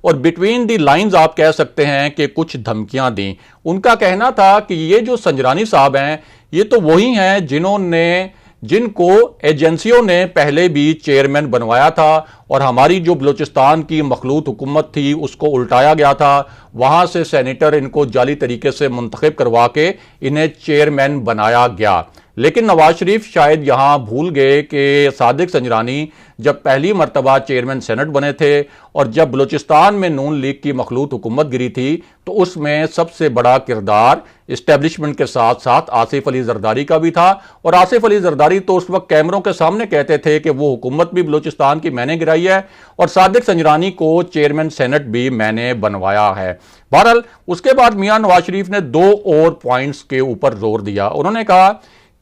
اور between the lines آپ کہہ سکتے ہیں کہ کچھ دھمکیاں دیں۔ ان کا کہنا تھا کہ یہ جو سنجرانی صاحب ہیں یہ تو وہی ہیں جن کو ایجنسیوں نے پہلے بھی چیئرمین بنوایا تھا، اور ہماری جو بلوچستان کی مخلوط حکومت تھی اس کو الٹایا گیا تھا، وہاں سے سینیٹر ان کو جعلی طریقے سے منتخب کروا کے انہیں چیئرمین بنایا گیا۔ لیکن نواز شریف شاید یہاں بھول گئے کہ صادق سنجرانی جب پہلی مرتبہ چیئرمین سینٹ بنے تھے اور جب بلوچستان میں نون لیگ کی مخلوط حکومت گری تھی تو اس میں سب سے بڑا کردار اسٹیبلشمنٹ کے ساتھ ساتھ آصف علی زرداری کا بھی تھا، اور آصف علی زرداری تو اس وقت کیمروں کے سامنے کہتے تھے کہ وہ حکومت بھی بلوچستان کی میں نے گرائی ہے اور صادق سنجرانی کو چیئرمین سینٹ بھی میں نے بنوایا ہے۔ بہرحال اس کے بعد میاں نواز شریف نے دو اور پوائنٹس کے اوپر زور دیا۔ انہوں نے کہا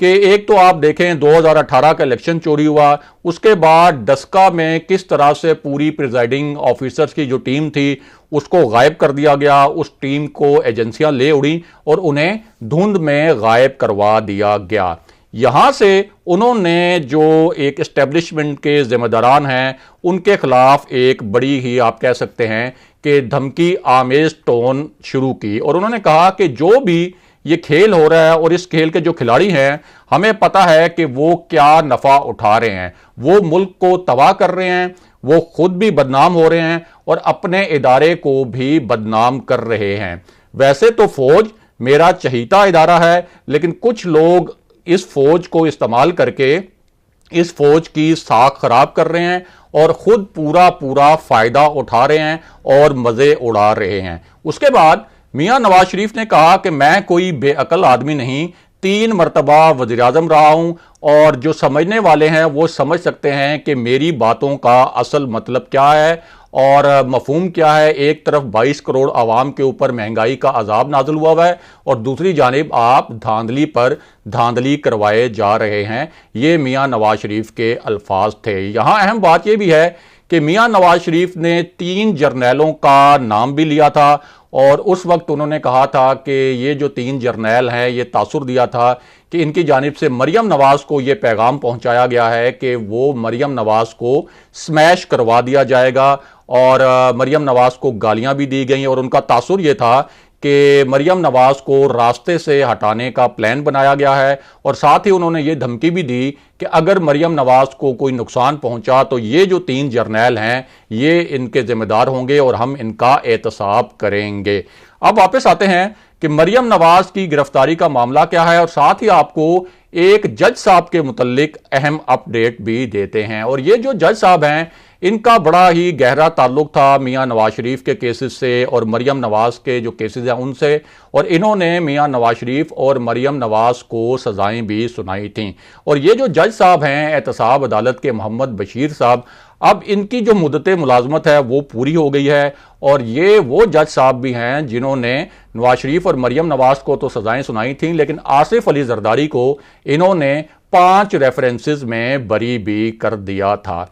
کہ ایک تو آپ دیکھیں 2018 کا الیکشن چوری ہوا، اس کے بعد ڈسکا میں کس طرح سے پوری پریزائڈنگ آفیسرز کی جو ٹیم تھی اس کو غائب کر دیا گیا، اس ٹیم کو ایجنسیاں لے اڑیں اور انہیں دھند میں غائب کروا دیا گیا۔ یہاں سے انہوں نے جو ایک اسٹیبلشمنٹ کے ذمہ داران ہیں ان کے خلاف ایک بڑی ہی آپ کہہ سکتے ہیں کہ دھمکی آمیز ٹون شروع کی، اور انہوں نے کہا کہ جو بھی یہ کھیل ہو رہا ہے اور اس کھیل کے جو کھلاڑی ہیں ہمیں پتہ ہے کہ وہ کیا نفع اٹھا رہے ہیں، وہ ملک کو تباہ کر رہے ہیں، وہ خود بھی بدنام ہو رہے ہیں اور اپنے ادارے کو بھی بدنام کر رہے ہیں۔ ویسے تو فوج میرا چہیتا ادارہ ہے، لیکن کچھ لوگ اس فوج کو استعمال کر کے اس فوج کی ساکھ خراب کر رہے ہیں اور خود پورا فائدہ اٹھا رہے ہیں اور مزے اڑا رہے ہیں۔ اس کے بعد میاں نواز شریف نے کہا کہ میں کوئی بے عقل آدمی نہیں، 3 مرتبہ وزیر اعظم رہا ہوں، اور جو سمجھنے والے ہیں وہ سمجھ سکتے ہیں کہ میری باتوں کا اصل مطلب کیا ہے اور مفہوم کیا ہے۔ ایک طرف 22 کروڑ عوام کے اوپر مہنگائی کا عذاب نازل ہوا ہے اور دوسری جانب آپ دھاندلی پر دھاندلی کروائے جا رہے ہیں۔ یہ میاں نواز شریف کے الفاظ تھے۔ یہاں اہم بات یہ بھی ہے کہ میاں نواز شریف نے 3 جرنیلوں کا نام بھی لیا تھا، اور اس وقت انہوں نے کہا تھا کہ یہ جو 3 جرنیل ہیں یہ تاثر دیا تھا کہ ان کی جانب سے مریم نواز کو یہ پیغام پہنچایا گیا ہے کہ وہ مریم نواز کو سمیش کروا دیا جائے گا، اور مریم نواز کو گالیاں بھی دی گئیں، اور ان کا تاثر یہ تھا کہ مریم نواز کو راستے سے ہٹانے کا پلان بنایا گیا ہے، اور ساتھ ہی انہوں نے یہ دھمکی بھی دی کہ اگر مریم نواز کو کوئی نقصان پہنچا تو یہ جو 3 جرنیل ہیں یہ ان کے ذمہ دار ہوں گے اور ہم ان کا احتساب کریں گے۔ اب واپس آتے ہیں کہ مریم نواز کی گرفتاری کا معاملہ کیا ہے، اور ساتھ ہی آپ کو ایک جج صاحب کے متعلق اہم اپڈیٹ بھی دیتے ہیں۔ اور یہ جو جج صاحب ہیں ان کا بڑا ہی گہرا تعلق تھا میاں نواز شریف کے کیسز سے اور مریم نواز کے جو کیسز ہیں ان سے، اور انہوں نے میاں نواز شریف اور مریم نواز کو سزائیں بھی سنائی تھیں۔ اور یہ جو جج صاحب ہیں احتساب عدالت کے محمد بشیر صاحب، اب ان کی جو مدت ملازمت ہے وہ پوری ہو گئی ہے، اور یہ وہ جج صاحب بھی ہیں جنہوں نے نواز شریف اور مریم نواز کو تو سزائیں سنائی تھیں، لیکن آصف علی زرداری کو انہوں نے 5 ریفرنسز میں بری بھی کر دیا تھا۔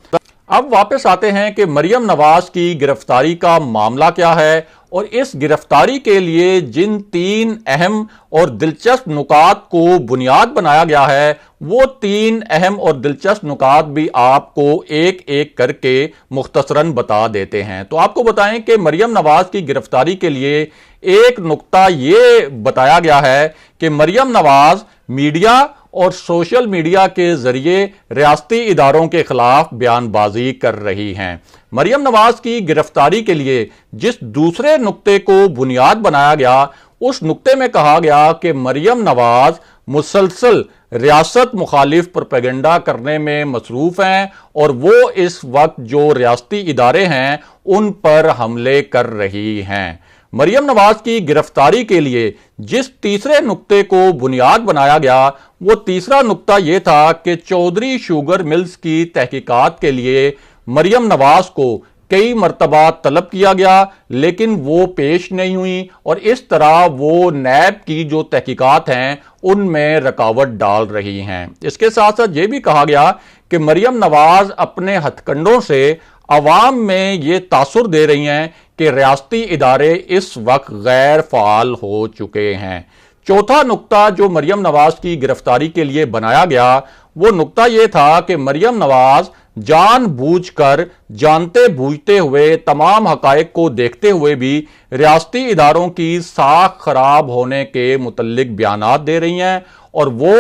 اب واپس آتے ہیں کہ مریم نواز کی گرفتاری کا معاملہ کیا ہے، اور اس گرفتاری کے لیے جن 3 اہم اور دلچسپ نکات کو بنیاد بنایا گیا ہے وہ 3 اہم اور دلچسپ نکات بھی آپ کو ایک ایک کر کے مختصراً بتا دیتے ہیں۔ تو آپ کو بتائیں کہ مریم نواز کی گرفتاری کے لیے ایک نکتہ یہ بتایا گیا ہے کہ مریم نواز میڈیا اور سوشل میڈیا کے ذریعے ریاستی اداروں کے خلاف بیان بازی کر رہی ہیں۔ مریم نواز کی گرفتاری کے لیے جس دوسرے نکتے کو بنیاد بنایا گیا اس نکتے میں کہا گیا کہ مریم نواز مسلسل ریاست مخالف پروپیگنڈا کرنے میں مصروف ہیں اور وہ اس وقت جو ریاستی ادارے ہیں ان پر حملے کر رہی ہیں۔ مریم نواز کی گرفتاری کے لیے جس تیسرے نکتے کو بنیاد بنایا گیا وہ تیسرا نکتہ یہ تھا کہ چودھری شوگر ملز کی تحقیقات کے لیے مریم نواز کو کئی مرتبہ طلب کیا گیا لیکن وہ پیش نہیں ہوئی، اور اس طرح وہ نیب کی جو تحقیقات ہیں ان میں رکاوٹ ڈال رہی ہیں۔ اس کے ساتھ ساتھ یہ بھی کہا گیا کہ مریم نواز اپنے ہتھ کنڈوں سے عوام میں یہ تاثر دے رہی ہیں کہ ریاستی ادارے اس وقت غیر فعال ہو چکے ہیں۔ چوتھا نکتہ جو مریم نواز کی گرفتاری کے لیے بنایا گیا وہ نکتہ یہ تھا کہ مریم نواز جان بوجھ کر جانتے بوجھتے ہوئے تمام حقائق کو دیکھتے ہوئے بھی ریاستی اداروں کی ساکھ خراب ہونے کے متعلق بیانات دے رہی ہیں، اور وہ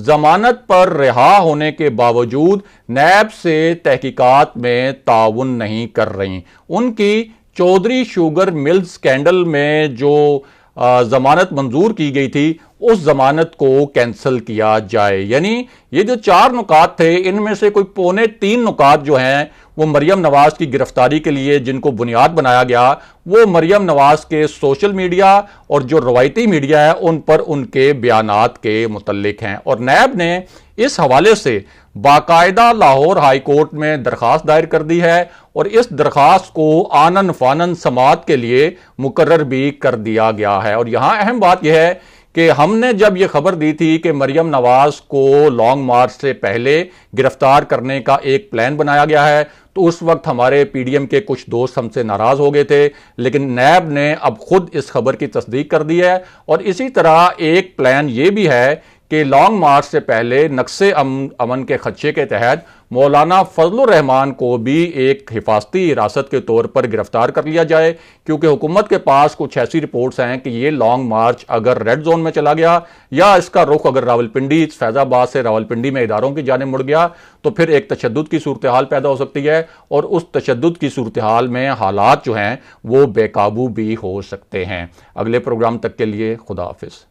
ضمانت پر رہا ہونے کے باوجود نیب سے تحقیقات میں تعاون نہیں کر رہی۔ ان کی چودھری شوگر مل سکینڈل میں جو ضمانت منظور کی گئی تھی، اس ضمانت کو کینسل کیا جائے۔ یعنی یہ جو 4 نکات تھے، ان میں سے کوئی پونے 3 نکات جو ہیں وہ مریم نواز کی گرفتاری کے لیے جن کو بنیاد بنایا گیا، وہ مریم نواز کے سوشل میڈیا اور جو روایتی میڈیا ہے ان پر ان کے بیانات کے متعلق ہیں۔ اور نیب نے اس حوالے سے باقاعدہ لاہور ہائی کورٹ میں درخواست دائر کر دی ہے، اور اس درخواست کو آنن فانن سماعت کے لیے مقرر بھی کر دیا گیا ہے۔ اور یہاں اہم بات یہ ہے کہ ہم نے جب یہ خبر دی تھی کہ مریم نواز کو لانگ مارچ سے پہلے گرفتار کرنے کا ایک پلان بنایا گیا ہے، تو اس وقت ہمارے پی ڈی ایم کے کچھ دوست ہم سے ناراض ہو گئے تھے، لیکن نیب نے اب خود اس خبر کی تصدیق کر دی ہے۔ اور اسی طرح ایک پلان یہ بھی ہے کہ لانگ مارچ سے پہلے نقص امن کے خدشے کے تحت مولانا فضل الرحمان کو بھی ایک حفاظتی حراست کے طور پر گرفتار کر لیا جائے، کیونکہ حکومت کے پاس کچھ ایسی رپورٹس ہیں کہ یہ لانگ مارچ اگر ریڈ زون میں چلا گیا یا اس کا رخ اگر راولپنڈی فیض آباد سے راولپنڈی میں اداروں کی جانب مڑ گیا تو پھر ایک تشدد کی صورتحال پیدا ہو سکتی ہے، اور اس تشدد کی صورتحال میں حالات جو ہیں وہ بے قابو بھی ہو سکتے ہیں۔ اگلے پروگرام تک کے لیے خدا حافظ۔